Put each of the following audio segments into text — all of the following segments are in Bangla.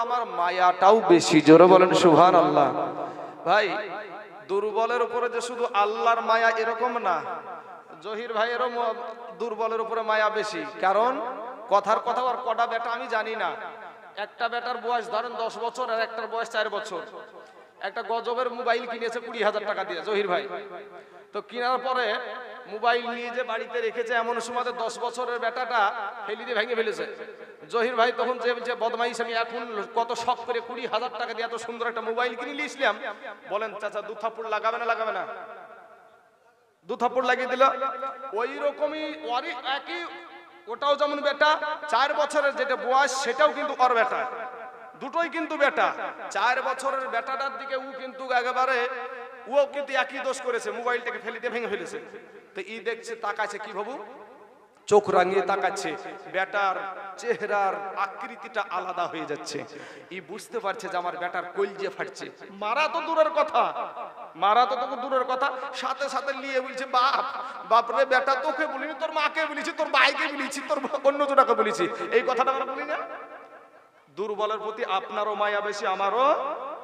আমার মায়াটাও বেশি। জোরে বলেন সুবহানাল্লাহ। ভাই দুর্বলের উপরে যে শুধু আল্লাহর মায়া এরকম না, জহির ভাইয়েরও দুর্বলের উপরে মায়া বেশি। কারণ কথার কথা, আর কটা বেটা আমি জানি না, একটা বেটার বয়স ধরেন 10 বছর আর একটার বয়স 4 বছর। একটা গজবের মোবাইল কিনেছে 20,000 টাকা দিয়ে জহির ভাই। তো কেনার পরে মোবাইল নিয়ে যে বাড়িতে রেখেছে, এমন সময় 10 বছরের বেটাটা ফেলি দিয়ে ভেঙে ফেলেছে। জহির ভাই তখন যে বদমাইশ, আমি এখন কত শখ করে 20,000 টাকা দিয়ে এত সুন্দর একটা মোবাইল কিনে নিয়েছিলাম। বলেন চাচা, 2 থাপ্পড় লাগাবে না লাগাবে না? 2 থাপ্পড় লাগিয়ে দিল। ওই রকমই ওরই একই, ওটাও যেমন বেটা, 4 বছরের যেটা বয়স সেটাও কিন্তু ওর বেটা, দুটোই কিন্তু বেটা। 4 বছরের বেটাটার দিকে ও কিন্তু একেবারে, ও কিন্তু একই দোষ করেছে, মোবাইলটাকে ফেলে দিয়ে ভেঙে ফেলেছে। তো ই দেখছে, তাকাচ্ছে, কি ভাবু চোখ রাঙিয়ে তাকাচ্ছে, বেটার চেহারার আকৃতিটা আলাদা হয়ে যাচ্ছে। ই বুঝতে পারছে যে আমার বেটার কলজে ফাটছে। মারা তো দূরের কথা, মারা তো দূরের কথা, সাথে সাথে নিয়ে বলছে, বাপ বাপ রে, বেটা তোকে বলিনি, তোর মাকে বলেছি, তোর ভাইকে বলেছি, তোর অন্য জোটাকে বলেছি। এই কথাটা আমরা বলি না? দুর্বলের প্রতি আপনারও মায়া বেশি, আমারও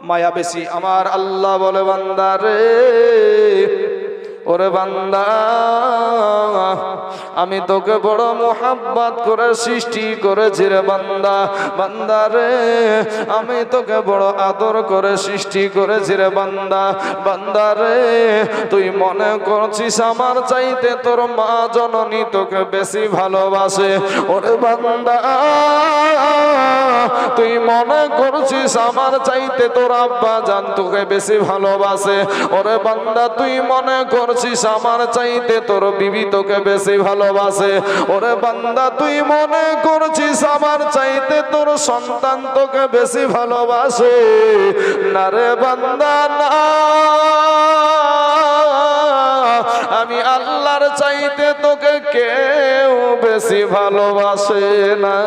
মায়া বেশি। আমার আল্লাহ বলে, বান্দা রে, ওরে বান্দা, আমি তোকে বড় মোহাব্বত করে সৃষ্টি করেছি রে বান্দা। বান্দা রে, আমি তোকে বড় আদর করে সৃষ্টি করেছি রে বান্দা। বান্দা রে, তুই মনে করছিস আমার চাইতে তোর মা জননী তোকে বেশি ভালোবাসে। ওরে বান্দা, তুই মনে করছিস আমার চাইতে তোর আব্বা জান তোকে বেশি ভালোবাসে। ওরে বান্দা, তুই মনে করছিস আমার চাইতে তোর বিবি তোকে বেশি ভালোবাসে। ওরে বান্দা, তুই মনে করছিস আমার চাইতে তোর সন্তান তোকে বেশি ভালোবাসে। না রে বান্দা, না, আমি আল্লাহর চাইতে তোকে কেউ বেশি ভালোবাসে না।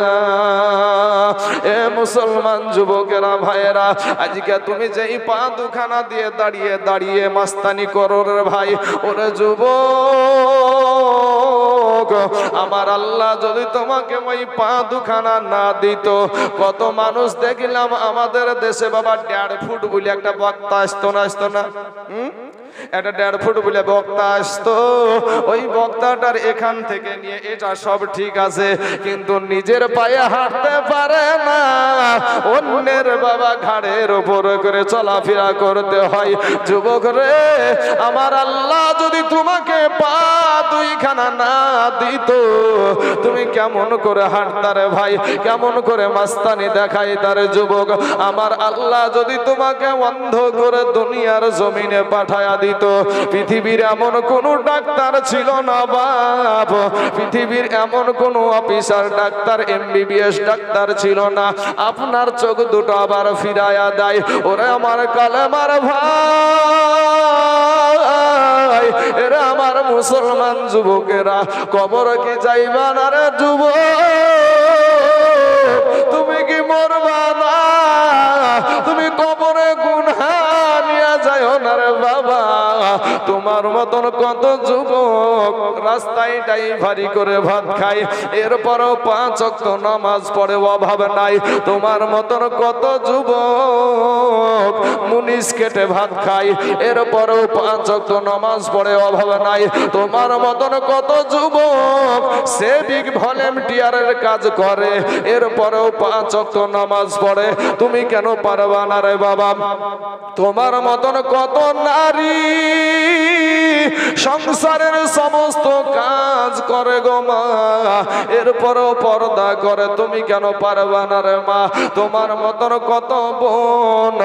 এ মুসলমান যুবকেরা, ভাইয়েরা, আজকে তুমি যেই পা দুখানা দিয়ে দাঁড়িয়ে দাঁড়িয়ে মাস্তানি করো রে ভাই, ওরে যুবক, আমার আল্লাহ যদি তোমাকে ওই পা দুখানা না দিত, কত মানুষ দেখলাম আমাদের দেশে বাবা 1.5 ফুট বলে একটা বক্তা আসতো না, আসতো না? একটা 1.5 ফুট বলে বক্তা আসতো। ওই বক্তাটার এখান থেকে নিয়ে এটা সব ঠিক আছে, কিন্তু নিজের পায়ে হাঁটতে পারে না, অন্যের বাবা ঘাড়ের উপরে করে চলাফেরা করতে হয়। যুবক রে, আমার আল্লাহ যদি তোমাকে পা দুইখানা না দিত, তুমি কেমন করে হাঁটতারে ভাই, কেমন করে মাস্তানি দেখাইতারে যুবক? আমার আল্লাহ যদি তোমাকে অন্ধ করে দুনিয়ার জমিনে পাঠায়া দিত, পৃথিবীর এমন কোন ডাক্তার ছিল না বাপ, পৃথিবীর এমন কোন অফিসার ডাক্তার MBBS ডাক্তার ছিল না, আপনার চোখ দুটো আবার ফিরায়া দেয়। ওরে আমার কালেমার ভাই, এরা আমার মুসলমান যুবকেরা, কবর কি যাইবা না রে যুবক? তুমি কি মরবা না? তুমি কবরে গুনহা নিয়ে যাও না রে বাবা। তোমার মতন কত যুবক রাস্তায় ড্রাইভারি করে ভাত খায়, এরপরও 5 ওয়াক্ত নামাজ পড়ে, অভাব নাই। তোমার মতন কত যুবক মুনিশ কেটে ভাত খায়, এরপরও 5 ওয়াক্ত নামাজ পড়ে, অভাব নাই। তোমার মতন কত যুবক সেভিক ভলেন্টিয়ারের কাজ করে, এরপরেও 5 ওয়াক্ত নামাজ পড়ে। তুমি কেন পারবা না রে বাবা? তোমার মতন কত নারী সংসারের সমস্ত কাজ করে গো মা, এরপরেও পর্দা করে, তুমি কেন পারবা না রে মা? তোমার মতন কত বোন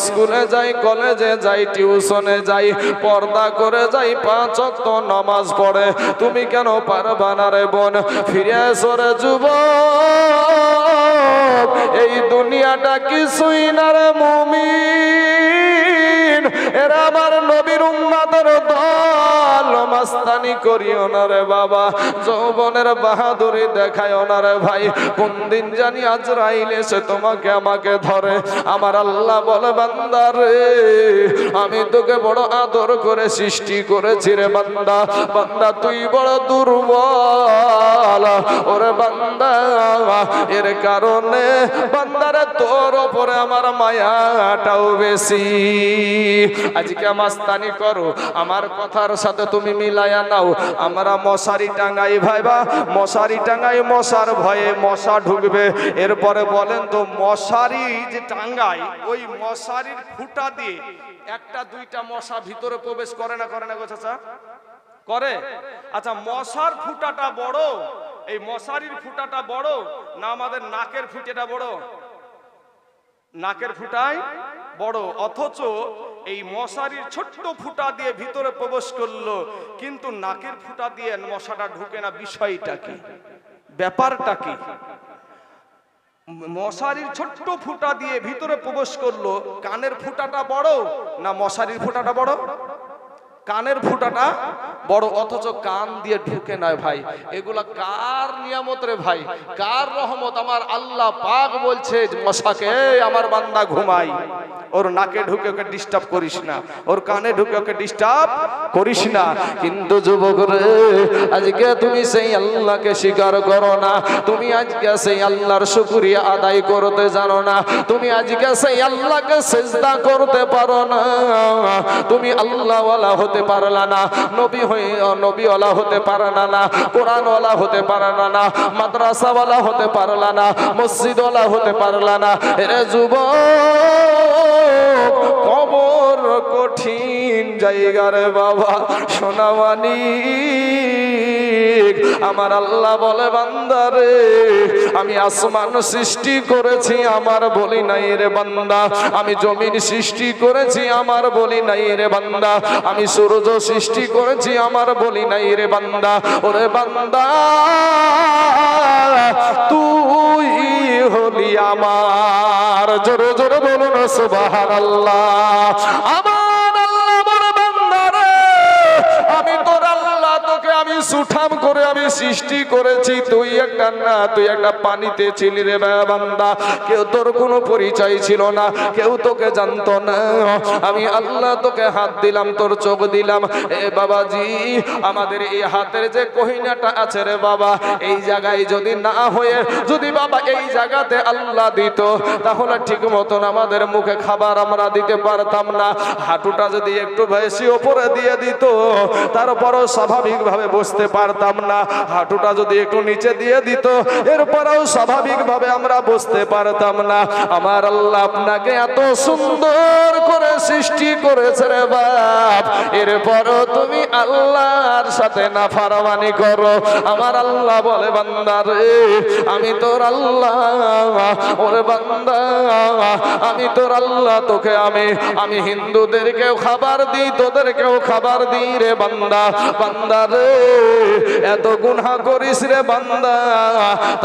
স্কুলে যাই, কলেজে যাই, টিউশনে যাই, পর্দা করে যাই, 5 ওয়াক্ত নামাজ পড়ে, তুমি কেন পারবা না রে বোন? ফিরে এসো রে যুবক, এই দুনিয়াটা কিছুই না রে মুমিন, এরা আমার নবীর উম্মতের দল। মাস্তানি করিও না রে বাবা, যৌবনের বাহাদুরি দেখায় না রে ভাই। কোন দিন জানি আজরাইল এসে তোমাকে আমাকে ধরে। আমার আল্লাহ বলে বান্দা রে, আমি তোকে বড় আদর করে সৃষ্টি করেছি রে বান্দা, বান্দা তুই বড় দুর্বল। ওরে বান্দা, এর কারণে বান্দারে তোর ওপরে আমার মায়াটাও বেশি। আজকে মাস্তানি করো, আমার কথার সাথে তুমি মিলায়া নাও। আমরা মশারি টাঙ্গাই ভাইবা, মশারি টাঙ্গাই, মশার ভয়ে মশা ঢুকবে। এরপরে বলেন তো, মশারি যে টাঙ্গাই, ওই মশারির ফুটা দিয়ে একটা দুইটা মশা ভিতরে প্রবেশ করে না, করে না গো চাচা? করে। আচ্ছা, মশার ফুটাটা বড়, এই মশারির ফুটাটা বড় না আমাদের নাকের ফুটাটা বড়? নাকের ফুটাই বড়। অথচ এই মশারির ছোট্ট ফুটা দিয়ে ভিতরে প্রবেশ করলো, কিন্তু নাকের ফুটা দিয়ে মশাটা ঢুকে না। বিষয়টা কি, ব্যাপারটা কি? মশারির ছোট্ট ফুটা দিয়ে ভিতরে প্রবেশ করলো, কানের ফুটাটা বড় না মশারির ফুটাটা বড়? কানের ফুটাটা বড়, অথচ কান দিয়ে ঢুকে নয় ভাই। এগুলা কার নিয়ামত রে ভাই, কার রহমত? আমার আল্লাহ পাক বলছে মশাকে, আমার বান্দা ঘুমাই, ওর নাকে ঢুকে ওকে ডিস্টার্ব করিস না, ওর কানে ঢুকে ওকে ডিস্টার্ব করিস না। কিন্তু যুবক রে, আজকে তুমি সেই আল্লাহকে স্বীকার করো না, তুমি আজকে সেই আল্লাহর শুকরিয়া আদায় করতে জানো না, তুমি আজকে সেই আল্লাহকে সিজদা করতে পারো না, তুমি আল্লাহওয়ালা হতে পারলা না, নবীওয়ালা হতে পারলা না, কোরআনওয়ালা হতে পারলা না, মাদ্রাসাওয়ালা হতে পারলা না, মসজিদওয়ালা হতে পারলা না। এরে যুবক, কবর কঠিন জায়গা রে বাবা, সোনামানি। আমার আল্লাহ বলে বান্দা রে, আমি আসমান সৃষ্টি করেছি, আমার বলি নাই রে বান্দা, আমি জমিন সৃষ্টি করেছি, আমার বলি নাই রে বান্দা, আমি সূর্য সৃষ্টি করেছি, আমার বলি নাই রে বান্দা। ওরে বান্দা, তুই হলি আমার। জোরে জোরে বলুন সুবহানাল্লাহ। আমার আল্লাহ বলে বান্দা রে, আমি তোর আল্লাহ, তোকে আমি সুঠাম করে আমি সৃষ্টি করেছি, তুই একটা না, তুই একটা পানিতে ছিলি রে বান্দা, কেউ তোর কোনো পরিচয় ছিল না, কেউ তোকে জানতো না। আমি আল্লাহ তোকে হাত দিলাম, তোর চোখ দিলাম। এ বাবাজি, আমাদের এই হাতের যে কহিনাটা আছে রে বাবা, এই জায়গায় যদি না হয়ে যদি বাবা এই জায়গাতে আল্লাহ দিত, তাহলে ঠিক মতন আমাদের মুখে খাবার আমরা দিতে পারতাম না। হাঁটুটা যদি একটু বেশি ওপরে দিয়ে দিত, তারপরও স্বাভাবিকভাবে বসতে পারতাম না। হাঁটুটা যদি একটু নিচে দিয়ে দিত, এরপরেও স্বাভাবিকভাবে আমরা বসতে পারতাম না। আমার আল্লাহ আপনাকে এত সুন্দর করে সৃষ্টি করেছে রে বাপ, এরপরও তুমি আল্লাহর সাথে নাফরমানি করো। আমার আল্লাহ বলে বান্দা রে, আমি তোর আল্লাহ। ওরে বান্দা, আমি তোর আল্লাহ, তোকে আমি হিন্দুদেরকেও খাবার দিই, তোদেরকেও খাবার দিই রে বান্দা। বান্দা রে, এত গুনাহ করিস রে বান্দা,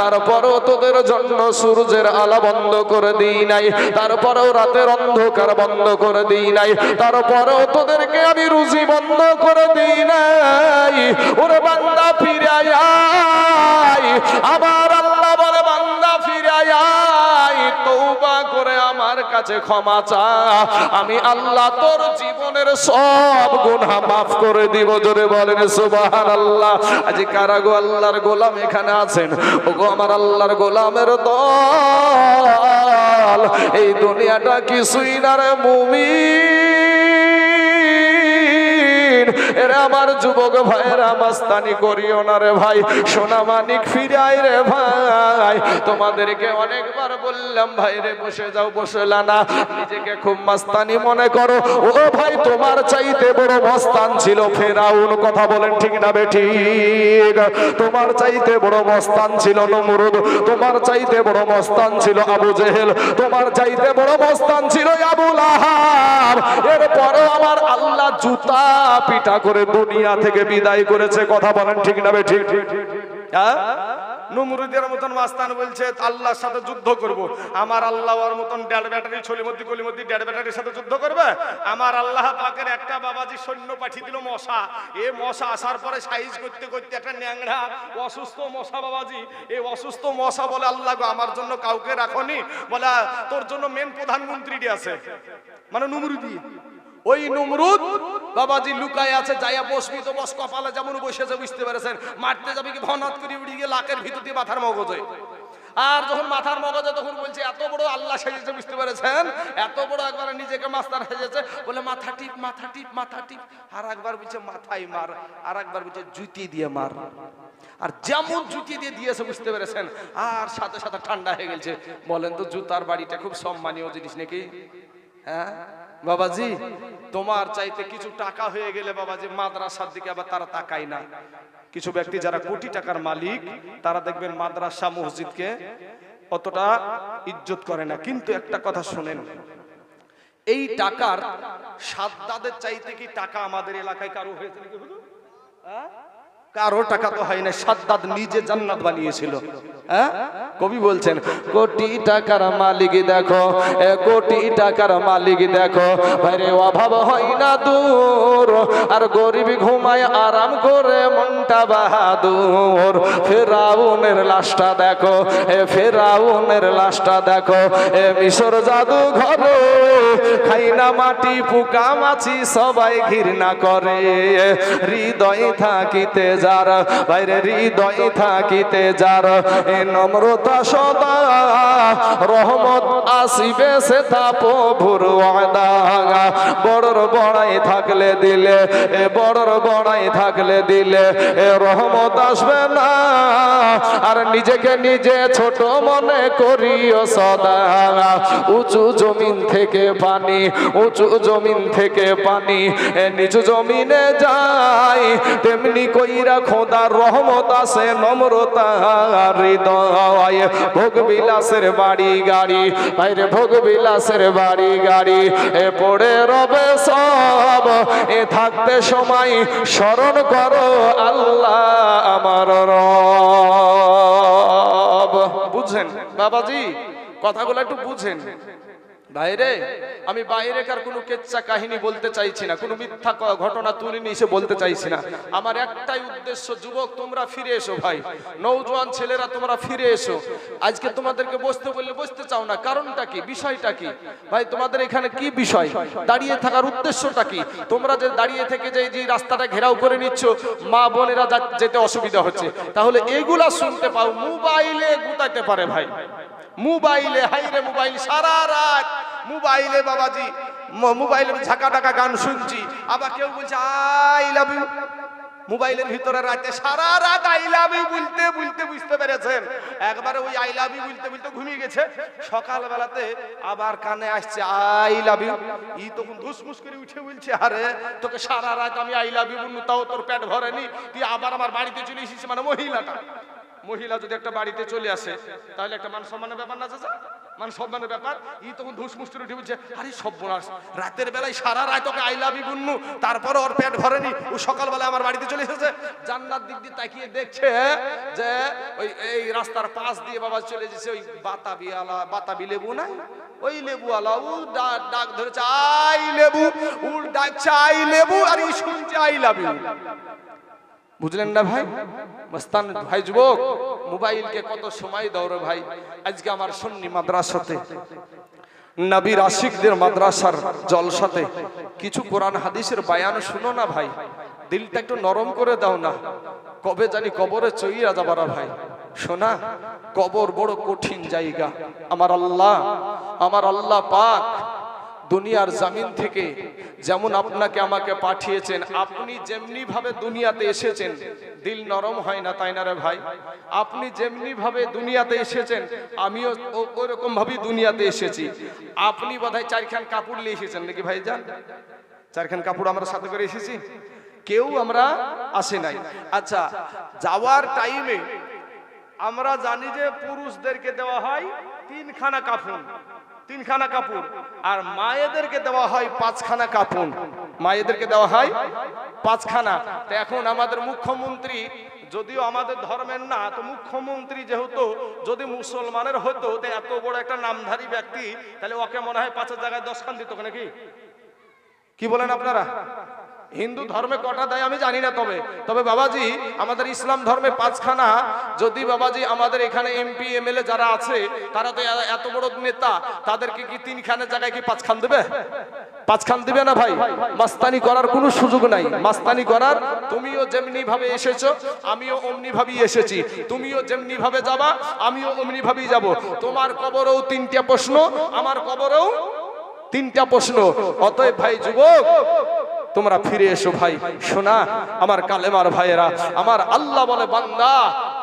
তারপরেও তোদের জন্য সূর্যের আলো বন্ধ করে দিই নাই, তারপরেও রাতের অন্ধকার বন্ধ করে দিই নাই, তারপরেও তোদেরকে আমি রুজি বন্ধ করে দিই নাই। ওরে বান্দা ফিরে আয়। আমার আল্লাহ বলে বান্দা ফিরে আয়, তওবা করে আমার কাছে ক্ষমা চা, আমি আল্লাহ তোর জীবনের সব গুনাহ মাফ করে দিব। জোরে বলেন সুবহানাল্লাহ। আজ কারা গো আল্লাহর গোলাম এখানে আছেন? ওগো আমার আল্লাহর গোলামের দল, এই দুনিয়াটা কিছুই না রে মুমিন। এরা আমার যুবক ভাইয়েরা, মাস্তানি করিও না রে ভাই, সোনা মানিক ফিরাই রে ভাই। তোমাদেরকে অনেকবার বললাম ভাই রে বসে যাও, বসলা না, নিজেকে খুব মাস্তানি মনে করো। ও ভাই, তোমার চাইতে বড় মস্তান ছিল ফেরাউন। কথা বলেন ঠিক না বেঠিক? তোমার চাইতে বড় মস্তান ছিল নমরুদ, তোমার চাইতে বড় মস্তান ছিল আবু জেহেল, তোমার চাইতে বড় মস্তান ছিল আবু লাহাব। এরপরে আমার আল্লাহ জুতা পিটা করে দুনিয়া থেকে বিদায় করেছে। কথা বলেন ঠিক না বেঠিক? নমরুদের মতন মাস্তান বলছে আল্লাহর সাথে যুদ্ধ করব। আমার আল্লাহ ওর মতন ডেড ব্যাটারি ছলিমদ্দি কলিমদ্দি ডেড ব্যাটারির সাথে যুদ্ধ করবে? আমার আল্লাহ পাকের একটা বাবাজি সৈন্য পাঠিয়ে দিল মশা। এ মশা আসার পরে সাইজ করতে করতে একটা ন্যাংরা অসুস্থ মশা বাবাজি, এই অসুস্থ মশা বলে আল্লাহ গো আমার জন্য কাউকে রাখনি, বলে তোর জন্য মেন প্রধানমন্ত্রীটি আছে, মানে নমরুদি। ওই নমরুদ বাবাজি লুকায় আছে, যাইয়া বসবি তো বস, কপালে যেমন বসেছে বুঝতে পেরেছেন। মারতে যাবি কি ভনাত করে উড়ে গিয়ে লাকের ভিতর দিয়ে মাথার মগজ। আর যখন মাথার মগজে তখন বলছে এত বড় আল্লাহ সেজেছে, বুঝতে পেরেছেন? এত বড় একবার নিজেকে মাস্টার সেজেছে, বলে মাথা টিপ মাথা টিপ মাথা টিপ। আর একবার বলছে মাথায় মার, আর একবার বলছে জুতি দিয়ে মার। আর যেমন জুতি দিয়ে দিয়েছে বুঝতে পেরেছেন, আর সাথে সাথে ঠান্ডা হয়ে গেছে। বলেন তো জুতার বাড়িটা খুব সম্মানীয় জিনিস নাকি? হ্যাঁ বাবাজি, তোমার চাইতে কিছু টাকা হয়ে গেলে বাবাজি মাদ্রাসার দিকে আবার তারা তাকায় না। কিছু ব্যক্তি যারা কোটি টাকার মালিক তারা দেখবেন মাদ্রাসা মসজিদকে অতটা ইজ্জত করে না। কিন্তু একটা কথা শুনেন, এই টাকার সাদ্দাদের চাইতে কি টাকা আমাদের এলাকায় কারো হয়েছে নাকি? কারো টাকা তো হয় না, সাদ্দাদ নিজে জান্নাত বানিয়েছিল। কবি বলছেন কোটি টাকার মালিক দেখো, কোটি টাকার মালিক দেখো, বাইরে অভাব হয় না দূর, আর গরিব ঘুমায় আরাম করে মনটা বাহাদুর। ফেরাউনের লাশটা দেখো, ফেরাউনের লাশটা দেখো, মিশর জাদু ঘরে খাই না মাটি পোকা মাছি সবাই ঘৃণা করে। হৃদয় থাকিতে যার, বাইরে হৃদয় থাকিতে যার, নম্রতা সদা রহমত আসিবে সে তা প্রভুর ওয়াদা। বড়র বড়াই থাকলে দিলে, বড়র বড়াই থাকলে দিলে রহমত আসবে না, আর নিজেকে নিজে ছোট মনে করিও সদা। উঁচু জমিন থেকে পানি, উঁচু জমিন থেকে পানি নিচু জমিনে যায়, তেমনি কইরা খোদার রহমত আসে নম্রতা হৃদয়। ভোগ বিলাসের বাড়ি গাড়ি, বাইরে ভোগ বিলাসের বাড়ি গাড়ি পড়ে রবে সব, থাকতে সময় স্মরণ করো আল্লাহ আমার রব। বুঝছেন বাবাজি কথাগুলো একটু বুঝেন। বাইরে আমি বাইরেকার কোনো কেচ্চা কাহিনী বলতে চাইছি না, কোনো মিথ্যা ঘটনা তুলে নিয়ে এসে বলতে চাইছি না। আমার একটাই উদ্দেশ্য, যুবক তোমরা ফিরে এসো ভাই, নওজোয়ান ছেলেরা তোমরা ফিরে এসো। আজকে তোমাদেরকে বসতে বললে বসতে চাও না, কারণটা কি, বিষয়টা কি ভাই? তোমাদের এখানে কি বিষয়, দাঁড়িয়ে থাকার উদ্দেশ্যটা কি? তোমরা যে দাঁড়িয়ে থেকে যে রাস্তাটা ঘেরাও করে নিচ্ছ, মা বোনেরা যেতে অসুবিধা হচ্ছে, তাহলে এগুলা শুনতে পাও, মোবাইলে গুতাইতে পারে ভাই, মোবাইলে। হাইরে মোবাইল সারা রাত মোবাইলে বাবাজি, মোবাইলে ঝাঁকা টাকা গান শুনছি, আবার কেউ বলছে আই লাভ ইউ, মোবাইলের ভিতরে রাতে সারা রাত আই লাভ ইউ বলতে বলতে, বুঝতে পেরেছেন? একবারে ওই আই লাভ ইউ বলতে বলতে ঘুমিয়ে গেছে, সকাল বেলাতে আবার কানে আসছে আই লাভ ইউ। ই তখন ধুসমুস করে উঠে বলছে আরে তোকে সারা রাত আমি আই লাভ ইউ বলবো, তাও তোর পেট ভরেনি, তুই আবার আমার বাড়িতে চলে এসেছিস। মানে মহিলাটা, মহিলা যদি একটা বাড়িতে চলে আসে তাহলে একটা মান সম্মানের ব্যাপার না চাচা, মান সম্মানের ব্যাপার। ই তখন ধুসমুষ্টি উঠে বলছে আরে সর্বনাশ, রাতের বেলায় সারা রাত তোকে আই লাভ ইউ বলনু, তারপরে ওর পেট ভরেনি, ও সকালবেলা আমার বাড়িতে চলে এসেছে। জান্নাত দিক দিয়ে তাকিয়ে দেখছে যে ওই এই রাস্তার পাশ দিয়ে বাবা চলে যেছে ওই বাতাবিওয়ালা, বাতাবি লেবু নাই, ওই লেবুওয়ালা ও ডাক ধরেছে আই লেবু, ও ডাকছে আই লেবু, আর ই শুনছে আই লাভ ইউ। বুঝলেন না ভাই? মস্তান ভাই যুবক, মোবাইলকে কত সময় দাও রে ভাই। আজকে আমার সুন্নি মাদ্রাসাতে, নবীর আশিকদের মাদ্রাসার জলসাতে কিছু কোরআন হাদিসের বায়ান শুনো না ভাই, দিলটা একটু নরম করে দাও না। কবে জানি কবরে চইয়া যাবারা ভাই। শোনা, কবর বড় কঠিন জায়গা। আমার আল্লাহ পাক দুনিয়ার জমিন থেকে যেমন আপনাকে আমাকে পাঠিয়েছেন, আপনি যেমনি ভাবে দুনিয়াতে এসেছেন দিল নরম হয় না, তাই না রে ভাই? আপনি যেমনি ভাবে দুনিয়াতে এসেছেন আমিও ওরকম ভাবেই দুনিয়াতে এসেছি। আপনি বোধহয় চারখান কাপড় নিয়ে এসেছেন নাকি ভাই? যান, চারখান কাপড় আমরা সাথে করে এসেছি, কেউ আমরা আসে নাই। আচ্ছা, যাওয়ার টাইমে আমরা জানি যে পুরুষদেরকে দেওয়া হয় তিনখানা কাফন, তিনখানা কাপড়, আর মায়েদেরকে দেওয়া হয় পাঁচখানা কাপড়, মায়েদেরকে দেওয়া হয় পাঁচখানা। তো এখন আমাদের মুখ্যমন্ত্রী যদিও আমাদের ধর্মের না, তো মুখ্যমন্ত্রী যেহেতু যদি মুসলমানের হতো, তো এত বড় একটা নামধারী ব্যক্তি, তাহলে ওকে মনে হয় 5-এর জায়গায় 10 খান দিত নাকি? কি বলেন আপনারা? হিন্দু ধর্মে কটা দেয় আমি জানি না, তবে বাবাজি আমাদের ইসলাম ধর্মে 5 খানা। যদি বাবাজি আমাদের এখানে এমপি এমএলএ যারা আছে, তারা তো এত বড় নেতা, তাদেরকে কি 3 খানের জায়গায় কি 5 খান দেবে? 5 খান দিবে না ভাই। মাস্তানি করার কোনো সুযোগ নাই। মাস্তানি করার, তুমিও যেমনি ভাবে এসেছো আমিও অমনি ভাবেই এসেছি, তুমিও যেমনি ভাবে যাবা আমিও অমনি ভাবেই যাব। তোমার কবরেও 3টা প্রশ্ন, আমার কবরেও 3টা প্রশ্ন। অতএব ভাই যুবক, তোমরা ফিরে এসো ভাই। শোনা আমার কালেমার ভাইয়েরা, আমার আল্লাহ বলে, বান্দা,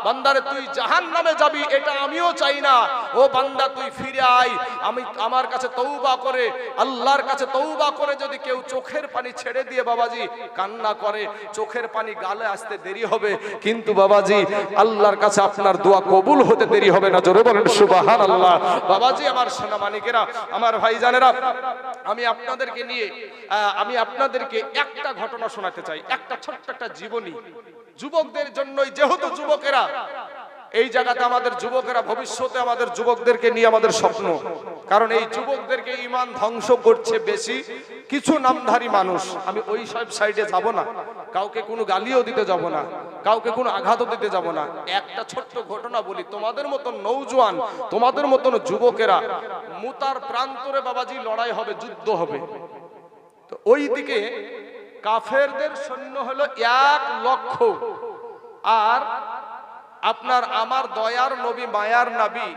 বান্দারে তুই জাহান্নামে যাবি এটা আমিও চাই না। ও বান্দা তুই ফিরে আয়। আমি আমার কাছে তওবা করে, আল্লাহর কাছে তওবা করে যদি কেউ চোখের পানি ছেড়ে দিয়ে বাবাজি কান্না করে, চোখের পানি গালে আসতে দেরি হবে, কিন্তু বাবাজি আল্লাহর কাছে আপনার দোয়া কবুল হতে দেরি হবে না। জোরে বলেন সুবহানাল্লাহ। বাবাজি আমার সোনা মানিকেরা, আমার ভাইজানেরা, আমি আপনাদেরকে একটা ঘটনা শোনাতে চাই, একটা ছোট্ট একটা জীবনী। যুবকদের জন্যই, যেহেতু যুবকেরা এই জায়গাতে, আমাদের যুবকেরা ভবিষ্যতে, আমাদের যুবকদেরকে নিয়ে আমাদের স্বপ্ন। কারণ এই যুবকদেরকে ঈমান ধ্বংস করছে বেশি কিছু নামধারী মানুষ। আমি ওই সব সাইডে যাব না, কাউকে কোনো গালিও দিতে যাব না, কাউকে কোনো আঘাতও দিতে যাব না। একটা ছোট্ট ঘটনা বলি, তোমাদের মতন নৌজওয়ান, তোমাদের মতন যুবকেরা, মুতার প্রান্তরে বাবাজি লড়াই হবে, যুদ্ধ হবে। তো ওই দিকে কাফেরদের সৈন্য হলো 1 লক্ষ, আর আপনার আমার দয়ার নবী, মায়ার নবী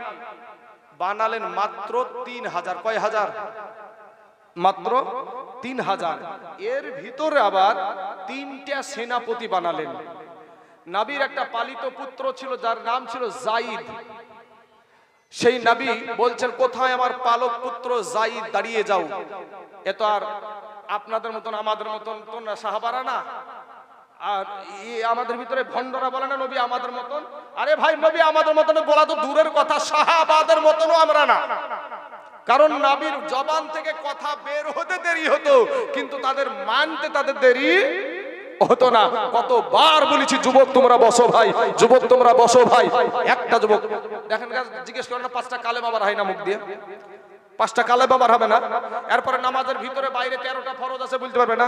বানালেন মাত্র 3000। কয় হাজার? মাত্র 3000। এর ভিতরে আবার 3টা সেনাপতি বানালেন। নবীর একটা পালিত পুত্র ছিল, যার নাম ছিল যায়েদ। সেই নবী বলছেন, কোথায় আমার পালক পুত্র যায়েদ, দাঁড়িয়ে যাও। এ তো আর আপনাদের মতন আমাদের মতন তো না, সাহাবারা না। আর আমাদের ভিতরে ভণ্ডরা বলে না নবী আমাদের মতন। আরে ভাই, নবী আমাদের মতন বলা তো দূরের কথা, সাহাবাদের মতনও আমরা না। কারণ নবীর জবান থেকে কথা বের হতে দেরি হতো, কিন্তু তাদের মানতে তাদের দেরি হতো না। কতবার বলেছি, যুবক তোমরা বসো ভাই, যুবক তোমরা বসো ভাই। একটা যুবক দেখেন, জিজ্ঞেস করেন না 5টা কালেমা বার হয় না মুখ দিয়ে? 5টা কালেমা বার হবে না? এরপরে নামাজের ভিতরে বাইরে 13টা ফরজ আছে, বলতে পারবে না?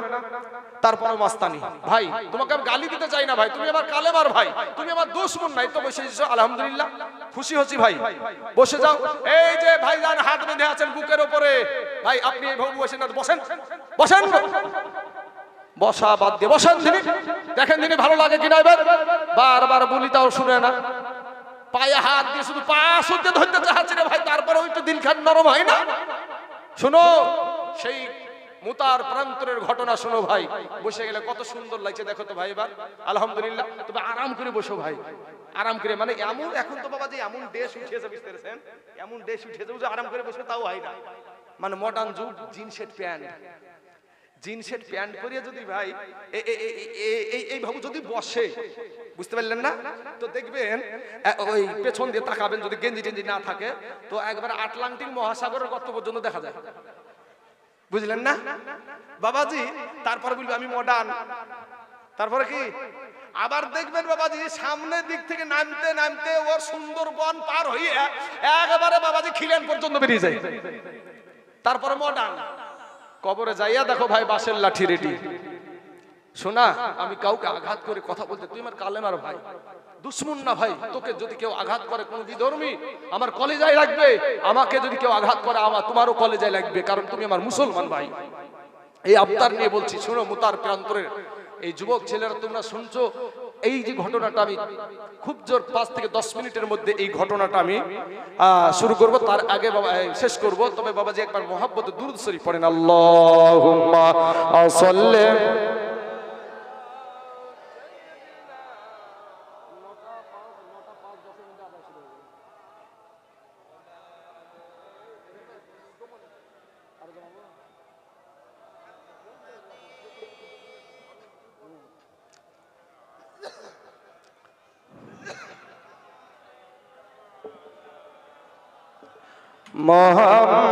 তারপরে মাস্তানি। ভাই তোমাকে আমি গালি দিতে চাই না ভাই, তুমি আমার কালেমার ভাই, তুমি আমার দুশমন নাই। তো বসে এসেছো, আলহামদুলিল্লাহ, খুশি হচ্ছি ভাই, বসে যাও। এই যে ভাইজান হাত বেঁধে আছেন বুকের উপরে, ভাই আপনি এইভাবে বসেন না, বসেন বসেন, বসা বাদ দিয়ে বসেন। তিনি দেখেন তিনি ভালো লাগে কিনা, এবার বারবার বলি তাও শুনে না। পায়ে হাত দিয়ে শুধু পা শুদ্ধ ধরতে চাচ্ছি রে ভাই, তারপরে ওই তো দিলখান নরম হয় না। শোনো সেই মুতার প্রান্তরের ঘটনা শোনো ভাই। বসে গেলে কত সুন্দর লাগছে, দেখো তো ভাই এবার আলহামদুলিল্লাহ। তবে আরাম করে বসো ভাই, আরাম করে। মানে এমন এখন তো বাবা যে এমন দেশ উঠেছে, বুঝতে পেরেছেন, এমন দেশ উঠেছে যে আরাম করে বসবে তাও হয় না। মানে মডার্ন যুগ, জিন্সের প্যান্ট পরিয়ে যদি ভাই এই ভাবে যদি বসে, বুঝতে পারলেন না? তো দেখবেন ওই পেছন দিয়ে তাকাবেন, যদি গেঞ্জি টেঞ্জি না থাকে তো একবার আটলান্টিক মহাসাগরের গর্ত পর্যন্ত দেখা যায়, বুঝলেন না বাবাজি? তারপরে বলবে আমি মডার্ন। তারপরে কি আবার দেখবেন বাবাজি সামনের দিক থেকে নামতে নামতে ওর সুন্দরবন পার হয়ে একেবারে বাবাজি খিলেন পর্যন্ত বেরিয়ে যায়, তারপরে মডার্ন। কবরে যাইয়া দেখো ভাই বাঁশের লাঠি রেডি। শোনা, আমি কাউকে আঘাত করে কথা বলতে, তুই আমার কালেমার ভাই, দুশ্মন না ভাই। তোকে যদি কেউ আঘাত করে, কোন বিধর্মী, আমার কলেজায় লাগবে। আমাকে যদি কেউ আঘাত করে, তোমারও কলেজায় লাগবে, কারণ তুমি আমার মুসলমান ভাই। এই আবতার নিয়ে বলছি। শোনো, মুতার প্রান্তরের এই যুবক ছেলেরা, তোমরা শুনছো এই যে ঘটনাটা, আমি খুব জোর 5 থেকে 10 মিনিটের মধ্যে এই ঘটনাটা আমি শুরু করব। তার আগে বাবা শেষ করব। তবে বাবাজি একবার মুহাব্বতে দুরূদ শরীফ পড়েন, আল্লাহুম্মা সাল্লি।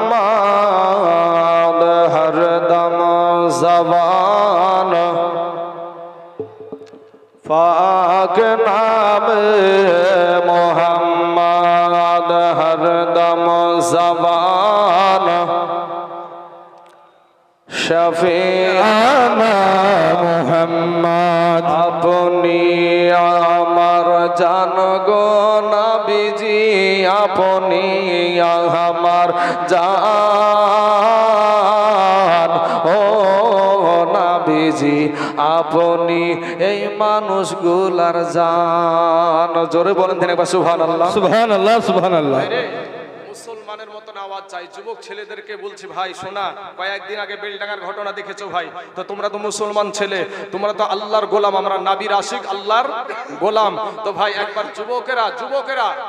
मोहम्मद हरदम ज़बान फाक ना मोहम्मद हरदम ज़बान शफीआना मोहम्मद अपनी আমার জান গো নবীজি আপনি আমার জান ও নবীজি আপনি এই মানুষগুলার জান জোরে বলেন দিন একবার সুবহানাল্লাহ সুবহানাল্লাহ সুবহানাল্লাহ। মুসলমানের মতন আওয়াজ চাই। যুবক ছেলেদেরকে বলছি ভাই শোনা, কয়েকদিন আগে বেলডাঙ্গার ঘটনা দেখেছো ভাই, তো তোমরা তো মুসলমান ছেলে, তোমরা তো আল্লাহর গোলাম, আমরা নবীর আশিক আল্লাহর গোলাম। তো ভাই একবার যুবকেরা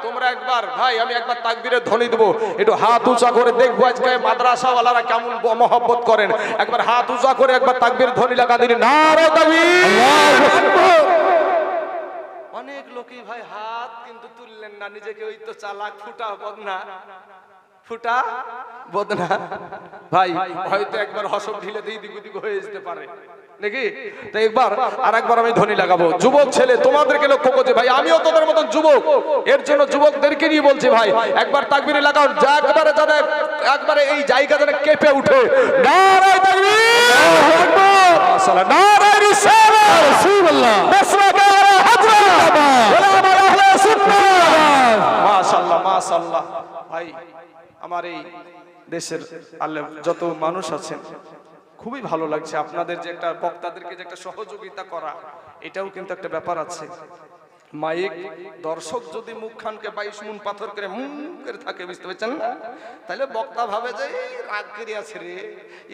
তোমরা একবার ভাই আমি একবার তাকবীরের ধ্বনি দেবো, একটু হাত উঁচা করে দেখবো আজকে মাদ্রাসাওয়ালারা কেমন মহব্বত করেন। একবার হাত উঁচা করে একবার তাকবীরের ধ্বনি লাগা দিন, নারে তাকবীর, আল্লাহু আকবার। অনেক লোকই ভাই হাত কিন্তু তুললেন না, নিজেকে ওই তো চালাক ফুটা বদনা ভাই, হয়তো একবার হসব ঢিলে দিয়ে দিক দিক হয়ে যেতে পারে নাকি। তো একবার আমি ধ্বনি লাগাবো। যুবক ছেলে তোমাদেরকে লক্ষ্য করছি ভাই, আমিও তোদের মতন যুবক, এর জন্য যুবকদেরকে নিয়ে বলছি ভাই একবার তাকবীর লাগাও, একবারে এই জায়গা যেন কেঁপে উঠে। নারে তাকবীর, আল্লাহু আকবার, সালাম, নারে রিসালাত, রাসূলুল্লাহ, বিসমিল্লাহির হযরত ওলামা আহলে সুন্নাহ। মাশাআল্লাহ মাশাআল্লাহ। ভাই আমার এই দেশের আলেম যত মানুষ আছেন খুবই ভালো লাগছে আপনাদের যে একটা বক্তাদেরকে যে একটা সহযোগিতা করা, এটাও কিন্তু একটা ব্যাপার আছে। মাইক দর্শক যদি মুখখানকে 22 মুন পাথর করে মুখের থাকে, বুঝতে পারছেন না, তাহলে বক্তা ভাবে যে রাগ করে আছে রে,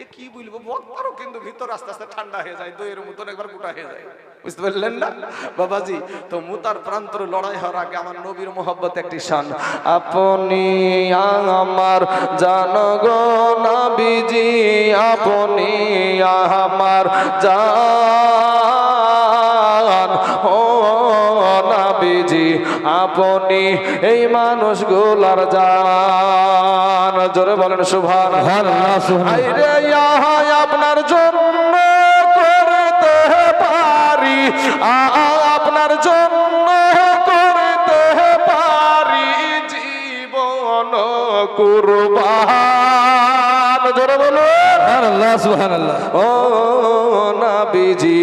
এ কি বলবো, বক্তারও কিন্তু ভিতর আস্তে আস্তে ঠান্ডা হয়ে যায়, দইয়ের মতন একবার গোটা হয়ে যায়, বুঝতে পারলেন না বাবাজি। তো মুতার প্রান্তরে লড়াই হওয়ার আগে আমার নবীর মোহব্বত একটি শান। আপনি আমার জান গো নবীজি আপনি আমার জান ও নবীজি আপনি এই মানুষগুলার জান। জোরে বলেন সুবহানাল্লাহ। আইরে আপনার জন্য করতে পারি, আপনার জন্য করতে পারি জীবন কুরবান। জোরে বলুন সুবহানাল্লাহ সুবহানাল্লাহ। ও নবীজি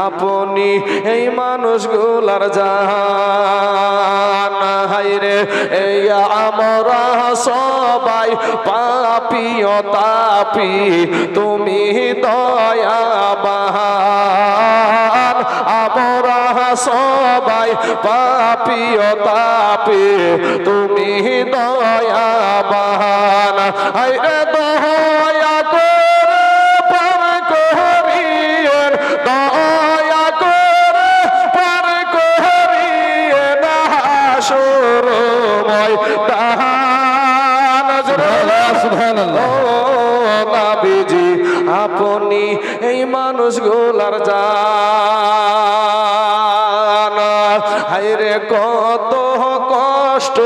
আপনি এই মানুষগুলার জান। হায়রে এই আমরা সবাই পাপী ও তাপী, তুমি দয়াবান। আমরা সবাই পাপী ও তাপী, তুমি দয়াবান। হায়রে দয়া করে পার করিয়েন, দয়া করে পার করিয়েন হাসরময় দান। সুবহানাল্লাহ। ও নবীজি আপনি এই মানুষগুলার জান। হায়রে কত কষ্ট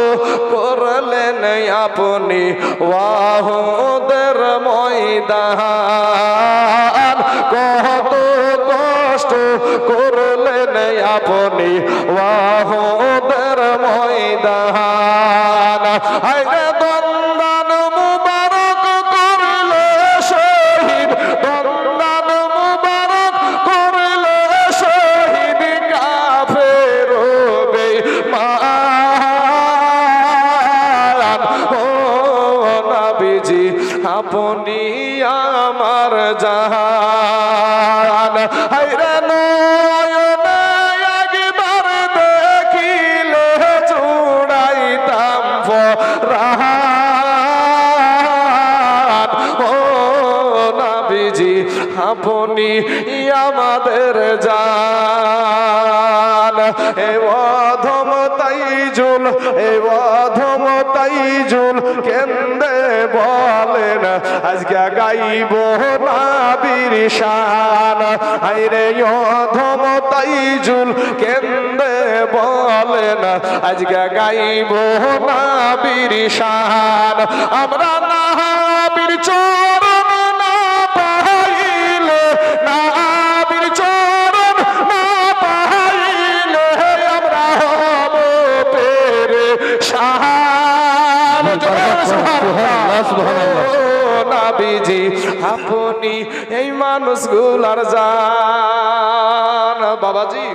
করলেন আপনি ওয়াহুদের ময়দান, কত কষ্ট করলেন আপনি ওয়াহুদের ময়দান। হায়রে দন্দান মুবারক করলে শহীদ, দন্দান মুবারক করলে শহীদ কাফের বেঈমান। ও নবীজি আপনি আমার জান। হায়রে নয়নে একবার দেখিলে চুড়াইতাম ফরান। ও নবীজি আপনি আমাদের জান। এ অধম তাইজুল, এ অধম তাইজুল কেন্দে বলেন আজকে গাইব নবীর শান। হায়রে অধম তাইজুল কেন্দে বলেন আজকে গাইব নবীর শান। আমরা নবীর চরণ না পাইলে, নবীর চরণ না পাইলে আমরা হব নবীজি আপনি এই মানুষগুলার জান। বাবাজি